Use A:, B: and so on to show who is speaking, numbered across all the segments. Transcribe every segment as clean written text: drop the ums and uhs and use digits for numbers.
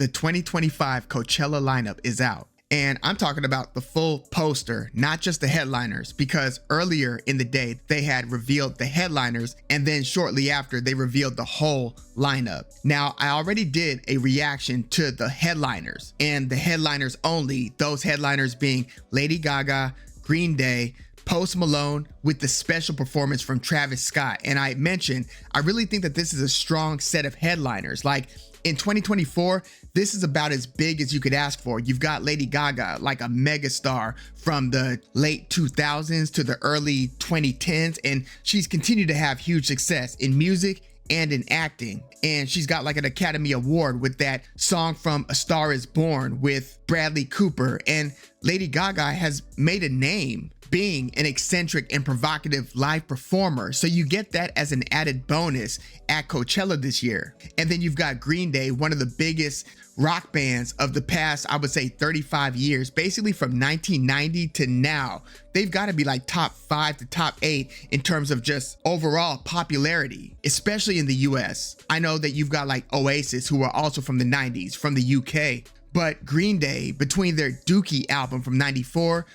A: the 2025 Coachella lineup is out. And I'm talking about the full poster, not just the headliners, because earlier in the day, they had revealed the headliners, and then shortly after, they revealed the whole lineup. Now, I already did a reaction to the headliners, and the headliners only, those headliners being Lady Gaga, Green Day, Post Malone, with the special performance from Travis Scott. And I mentioned, I really think that this is a strong set of headliners. Like, in 2024, this is about as big as you could ask for. You've got Lady Gaga, like a megastar from the late 2000s to the early 2010s, and she's continued to have huge success in music and in acting. And she's got like an Academy Award with that song from A Star Is Born with Bradley Cooper. And Lady Gaga has made a name being an eccentric and provocative live performer. So you get that as an added bonus at Coachella this year. And then you've got Green Day, one of the biggest rock bands of the past, I would say 35 years, basically from 1990 to now. They've got to be like top 5 to top 8 in terms of just overall popularity, especially in the US. I know that you've got like Oasis, who are also from the 90s, from the UK. But Green Day, between their Dookie album from 94,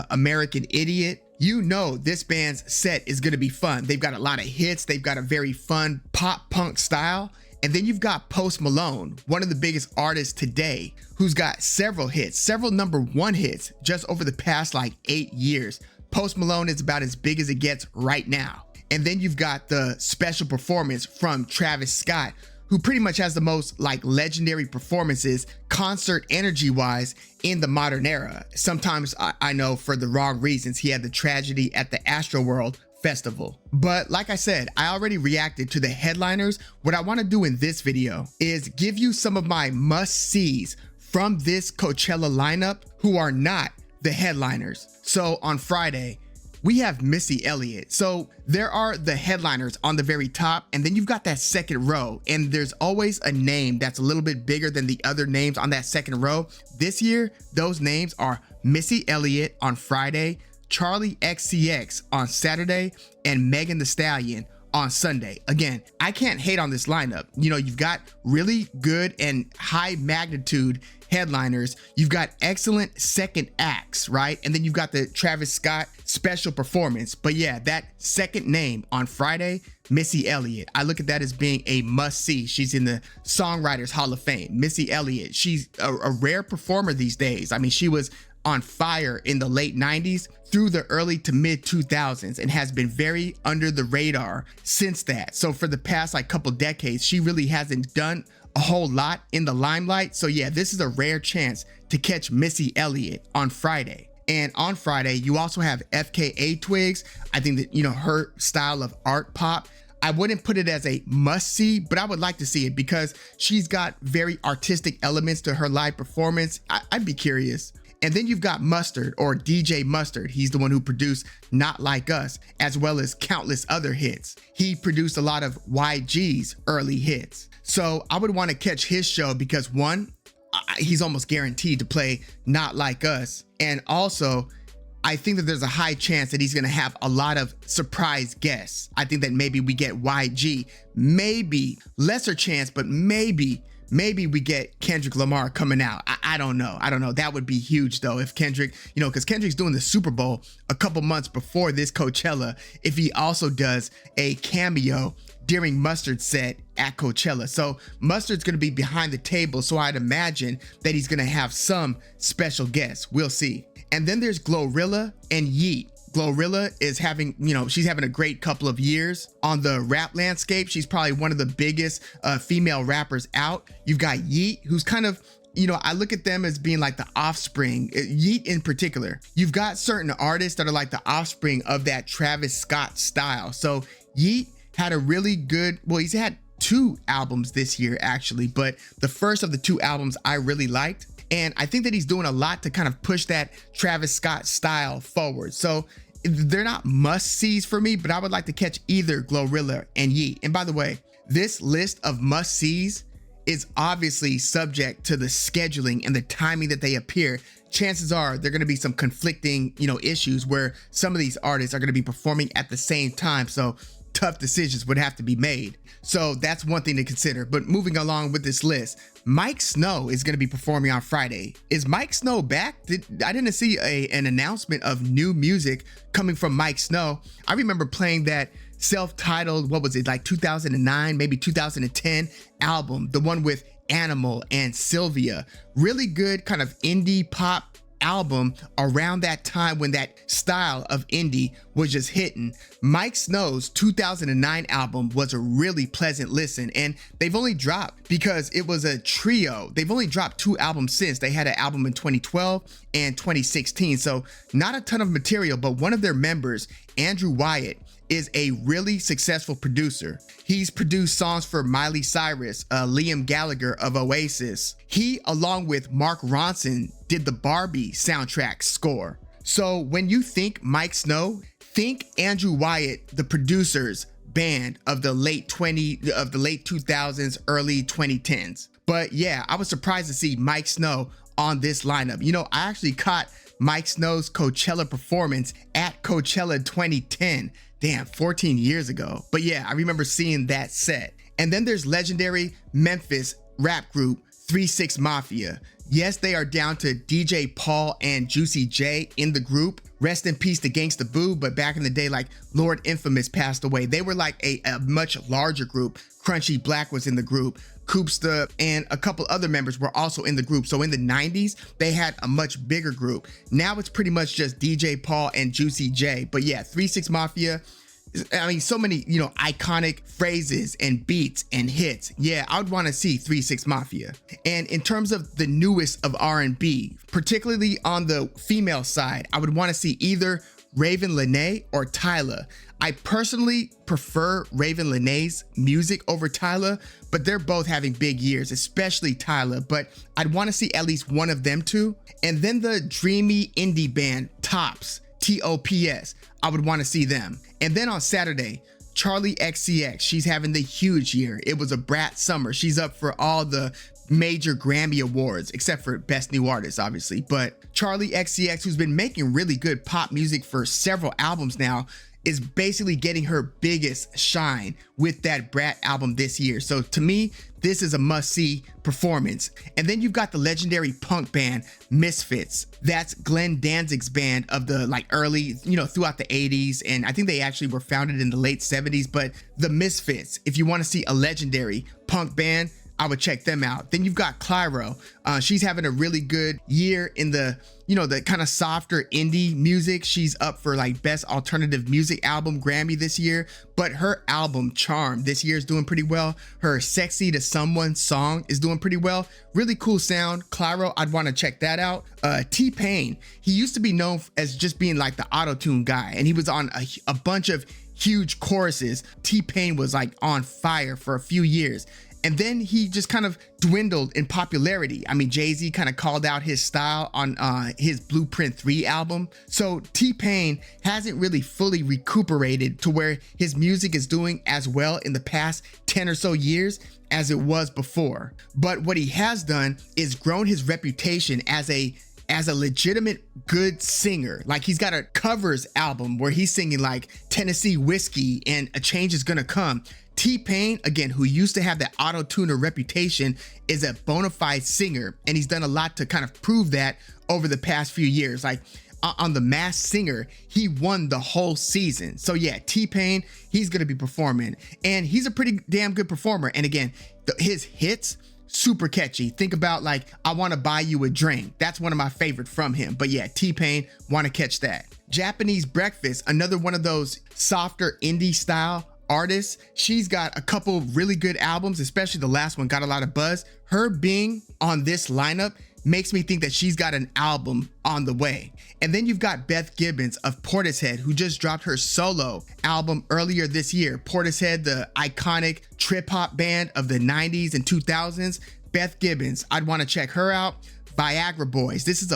A: American Idiot, you know this band's set is going to be fun. They've got a lot of hits. They've got a very fun pop punk style. And then you've got Post Malone, one of the biggest artists today, who's got several hits, several #1 hits just over the past like 8 years. Post Malone is about as big as it gets right now. And then you've got the special performance from Travis Scott, who pretty much has the most like legendary performances, concert energy wise, in the modern era. Sometimes I know for the wrong reasons. He had the tragedy at the Astroworld Festival. But like I said, I already reacted to the headliners. What I want to do in this video is give you some of my must-sees from this Coachella lineup who are not the headliners. So on Friday, we have Missy Elliott. So there are the headliners on the very top, and then you've got that second row, and there's always a name that's a little bit bigger than the other names on that second row. This year, those names are Missy Elliott on Friday, Charli XCX on Saturday, and Megan Thee Stallion on Sunday. Again, I can't hate on this lineup. You know, you've got really good and high magnitude headliners. You've got excellent second acts, right? And then you've got the Travis Scott special performance. But yeah, that second name on Friday, Missy Elliott, I look at that as being a must-see. She's in the Songwriters Hall of Fame. Missy Elliott, she's a rare performer these days. I mean, she was on fire in the late 90s through the early to mid 2000s and has been very under the radar since that. So for the past like couple decades, she really hasn't done a whole lot in the limelight. So yeah, this is a rare chance to catch Missy Elliott on Friday. And on Friday, you also have FKA Twigs. I think that, you know, her style of art pop, I wouldn't put it as a must-see, but I would like to see it because she's got very artistic elements to her live performance. I'd be curious. And then you've got Mustard, or DJ Mustard. He's the one who produced Not Like Us, as well as countless other hits. He produced a lot of YG's early hits. So I would want to catch his show because one, he's almost guaranteed to play Not Like Us. And also, I think that there's a high chance that he's going to have a lot of surprise guests. I think that maybe we get YG, maybe lesser chance, but maybe we get Kendrick Lamar coming out. I don't know. That would be huge though if Kendrick, you know, because Kendrick's doing the Super Bowl a couple months before this Coachella, if he also does a cameo during Mustard's set at Coachella. So Mustard's going to be behind the table, so I'd imagine that he's going to have some special guests. We'll see. And then there's Glorilla and Yeet. Glorilla is having, you know, she's having a great couple of years on the rap landscape. She's probably one of the biggest female rappers out. You've got Yeet, who's kind of, you know, I look at them as being like the offspring, Yeet in particular. You've got certain artists that are like the offspring of that Travis Scott style. So Yeet had a really good, well, he's had 2 albums this year actually, but the first of the 2 albums I really liked. And I think that he's doing a lot to kind of push that Travis Scott style forward. So they're not must-sees for me, but I would like to catch either Glorilla and Yeet. And by the way, this list of must-sees is obviously subject to the scheduling and the timing that they appear. Chances are there are going to be some conflicting, you know, issues where some of these artists are going to be performing at the same time. So tough decisions would have to be made. So that's one thing to consider. But moving along with this list, Mike Snow is going to be performing on Friday. Is Mike Snow back? I didn't see an announcement of new music coming from Mike Snow. I remember playing that self-titled, what was it, like 2009, maybe 2010 album, the one with Animal and Sylvia. Really good kind of indie pop album around that time when that style of indie was just hitting. Mike Snow's 2009 album was a really pleasant listen, and they've only dropped, because it was a trio, they've only dropped 2 albums since. They had an album in 2012 and 2016, so not a ton of material, but one of their members, Andrew Wyatt, is a really successful producer. He's produced songs for Miley Cyrus, Liam Gallagher of Oasis. He, along with Mark Ronson, did the Barbie soundtrack score. So when you think Mike Snow, think Andrew Wyatt, the producer's band of the late 2000s, early 2010s. But yeah, I was surprised to see Mike Snow on this lineup. You know, I actually caught Mike Snow's Coachella performance at Coachella 2010. Damn, 14 years ago. But yeah, I remember seeing that set. And then there's legendary Memphis rap group 3 6 Mafia. Yes, they are down to DJ Paul and Juicy J in the group. Rest in peace to Gangsta Boo, but back in the day, like Lord Infamous passed away. They were like a much larger group. Crunchy Black was in the group. Koopsta and a couple other members were also in the group. So in the 90s, they had a much bigger group. Now it's pretty much just DJ Paul and Juicy J. But yeah, 3 6 Mafia, I mean, so many, you know, iconic phrases and beats and hits. Yeah, I would want to see 3 6 Mafia. And in terms of the newest of R&B, particularly on the female side, I would want to see either Raven Lenae or Tyla. I personally prefer Raven Lenae's music over Tyla, but they're both having big years, especially Tyla, but I'd want to see at least one of them two. And then the dreamy indie band Tops, T-O-P-S, I would want to see them. And then on Saturday, Charli XCX, she's having the huge year. It was a brat summer. She's up for all the major Grammy awards, except for Best New Artist, obviously. But Charli XCX, who's been making really good pop music for several albums now, is basically getting her biggest shine with that Brat album this year. So to me, this is a must-see performance. And then you've got the legendary punk band Misfits. That's Glenn Danzig's band of the like early, you know, throughout the 80s. And I think they actually were founded in the late 70s. But the Misfits, if you want to see a legendary punk band, I would check them out. Then you've got Clyro. She's having a really good year in the, you know, the kind of softer indie music. She's up for like Best Alternative Music Album Grammy this year, but her album Charm this year is doing pretty well. Her Sexy to Someone song is doing pretty well. Really cool sound. Clyro, I'd want to check that out. T-Pain, he used to be known as just being like the auto-tune guy, and he was on a bunch of huge choruses. T-Pain was like on fire for a few years. And then he just kind of dwindled in popularity. I mean, Jay-Z kind of called out his style on his Blueprint 3 album. So T-Pain hasn't really fully recuperated to where his music is doing as well in the past 10 or so years as it was before. But what he has done is grown his reputation as a legitimate good singer. Like he's got a covers album where he's singing like Tennessee Whiskey and A Change Is Gonna Come. T-Pain, again, who used to have that auto-tuner reputation, is a bona fide singer, and he's done a lot to kind of prove that over the past few years. Like on The Masked Singer, he won the whole season. So yeah, T-Pain, he's gonna be performing, and he's a pretty damn good performer. And again, his hits, super catchy. Think about like I Want to Buy You a Drink. That's one of my favorite from him. But yeah, T-Pain, want to catch that. Japanese Breakfast, another one of those softer indie style artists. She's got a couple really good albums, especially the last one got a lot of buzz. Her being on this lineup makes me think that she's got an album on the way. And then you've got Beth Gibbons of Portishead, who just dropped her solo album earlier this year. Portishead, the iconic trip hop band of the 90s and 2000s. Beth Gibbons, I'd want to check her out. Viagra Boys, this is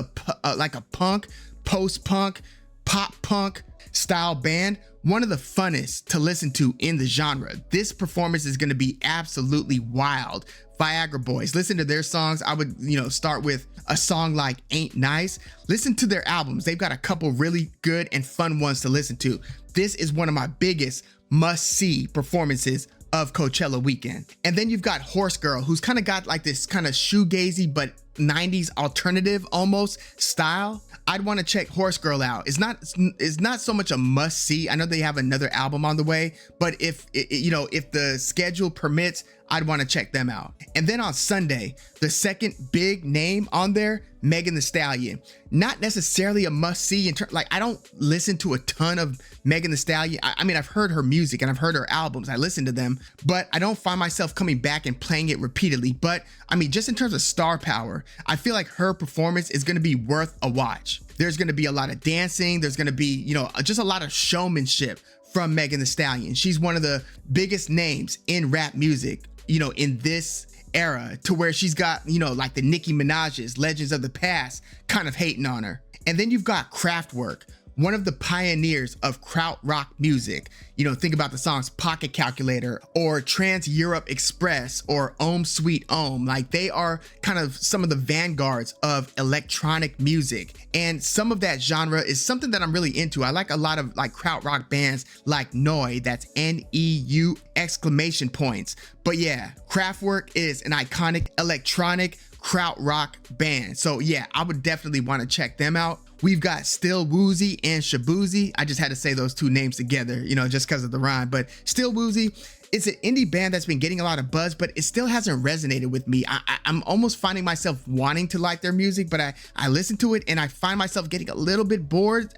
A: like a punk, post-punk, pop punk style band. One of the funnest to listen to in the genre. This performance is going to be absolutely wild. Viagra Boys, listen to their songs. I would, you know, start with a song like Ain't Nice. Listen to their albums. They've got a couple really good and fun ones to listen to. This is one of my biggest must-see performances of Coachella weekend. And then you've got Horse Girl, who's kind of got like this kind of shoegazy but 90s alternative almost style. I'd want to check Horse Girl out. It's not so much a must see. I know they have another album on the way, but if the schedule permits, I'd want to check them out. And then on Sunday, the second big name on there, Megan Thee Stallion. Not necessarily a must see in terms, like, I don't listen to a ton of Megan Thee Stallion. I mean, I've heard her music and I've heard her albums. I listen to them, but I don't find myself coming back and playing it repeatedly. But I mean, just in terms of star power, I feel like her performance is going to be worth a watch. There's going to be a lot of dancing. There's going to be, just a lot of showmanship from Megan Thee Stallion. She's one of the biggest names in rap music, in this era, to where she's got, like the Nicki Minaj's, legends of the past, kind of hating on her. And then you've got Kraftwerk, one of the pioneers of krautrock music. Think about the songs Pocket Calculator or Trans Europe Express or Ohm Sweet Ohm. Like, they are kind of some of the vanguards of electronic music. And some of that genre is something that I'm really into. I like a lot of like krautrock bands like Neu, that's N-E-U exclamation points. But yeah, Kraftwerk is an iconic electronic krautrock band. So yeah, I would definitely want to check them out. We've got Still Woozy and Shaboozey. I just had to say those two names together, just because of the rhyme. But Still Woozy, it's an indie band that's been getting a lot of buzz, but it still hasn't resonated with me. I'm almost finding myself wanting to like their music, but I listen to it and I find myself getting a little bit bored.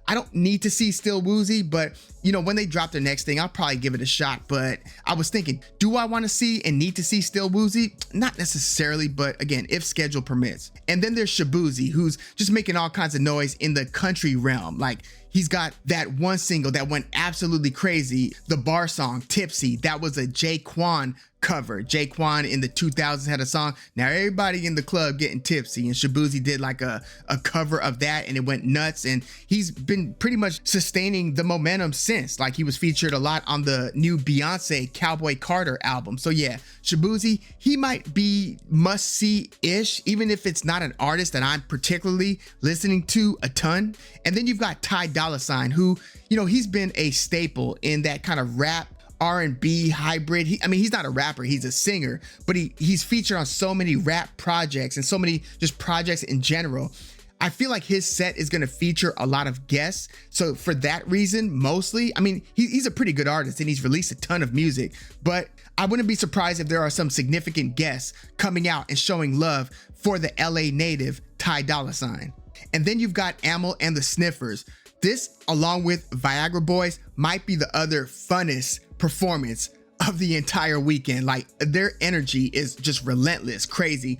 A: I don't need to see Still Woozy, but when they drop their next thing, I'll probably give it a shot. But I was thinking, do I want to see and need to see Still Woozy? Not necessarily, but again, if schedule permits. And then there's Shaboozey, who's just making all kinds of noise in the country realm. Like, he's got that one single that went absolutely crazy, the bar song Tipsy. That was a Jaquan cover. Jaquan in the 2000s had a song, Now Everybody in the Club Getting Tipsy, and Shaboozey did like a cover of that, and it went nuts. And he's been pretty much sustaining the momentum since. Like, he was featured a lot on the new Beyonce Cowboy Carter album. So yeah, Shaboozey, he might be must see ish, even if it's not an artist that I'm particularly listening to a ton. And then you've got Ty Dolla $ign, who, he's been a staple in that kind of rap R&B hybrid. He's not a rapper, he's a singer, but he's featured on so many rap projects and so many just projects in general. I feel like his set is going to feature a lot of guests. So for that reason, mostly, he's a pretty good artist and he's released a ton of music, but I wouldn't be surprised if there are some significant guests coming out and showing love for the LA native Ty Dolla $ign. And then you've got Amyl and the Sniffers. This, along with Viagra Boys, might be the other funnest performance of the entire weekend. Like, their energy is just relentless, crazy.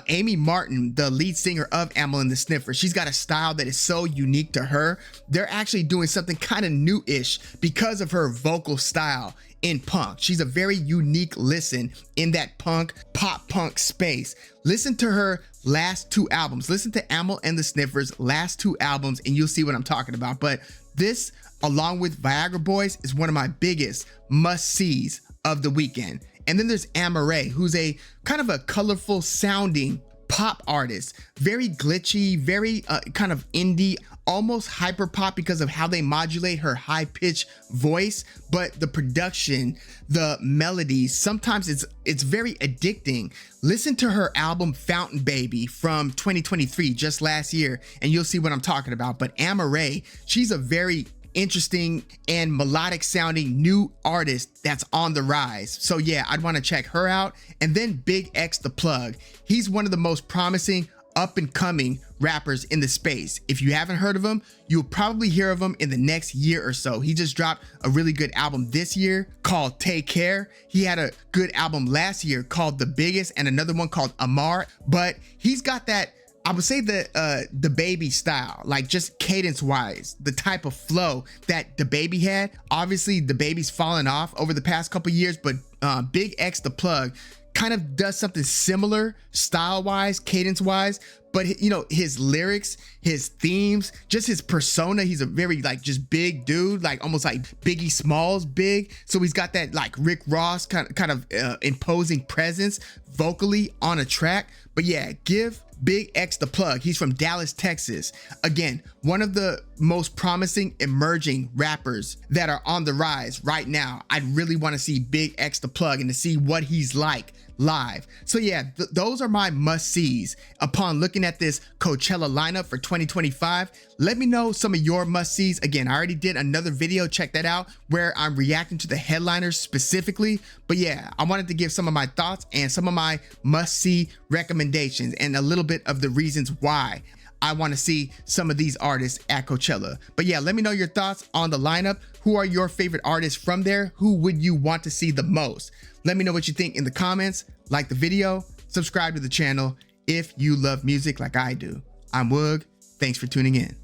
A: Amy Martin, the lead singer of Amyl and the Sniffers, she's got a style that is so unique to her. They're actually doing something kind of new-ish because of her vocal style in punk. She's a very unique listen in that pop punk space. Listen to her last two albums. Listen to Amyl and the Sniffers' last two albums and you'll see what I'm talking about. But this, along with Viagra Boys, is one of my biggest must-sees of the weekend. And then there's Amaarae, who's a kind of a colorful sounding pop artist, very glitchy, very kind of indie, almost hyper pop because of how they modulate her high pitched voice. But the production, the melodies, sometimes it's very addicting. Listen to her album Fountain Baby from 2023, just last year, and you'll see what I'm talking about. But Amaarae, she's a very interesting and melodic sounding new artist that's on the rise. So yeah, I'd want to check her out. And then Big X the Plug, he's one of the most promising up and coming rappers in the space. If you haven't heard of him, you'll probably hear of him in the next year or so. He just dropped a really good album this year called Take Care. He had a good album last year called The Biggest and another one called Amar, but he's got that, I would say, the Baby style, like just cadence wise, the type of flow that the Baby had. Obviously the Baby's fallen off over the past couple years, but Big X the Plug kind of does something similar style wise, cadence wise. But his lyrics, his themes, just his persona, he's a very like just big dude, like almost like Biggie Smalls big. So he's got that like Rick Ross kind of imposing presence vocally on a track. But yeah, give Big X the Plug. He's from Dallas, Texas. Again, one of the most promising emerging rappers that are on the rise right now. I really want to see Big X the Plug and to see what he's like live. So yeah, those are my must-sees. Upon looking at this Coachella lineup for 2025, let me know some of your must-sees. Again, I already did another video, check that out, where I'm reacting to the headliners specifically. But yeah, I wanted to give some of my thoughts and some of my must-see recommendations and a little bit of the reasons why I want to see some of these artists at Coachella. But yeah, let me know your thoughts on the lineup. Who are your favorite artists from there? Who would you want to see the most? Let me know what you think in the comments. Like the video, subscribe to the channel if you love music like I do. I'm Woog. Thanks for tuning in.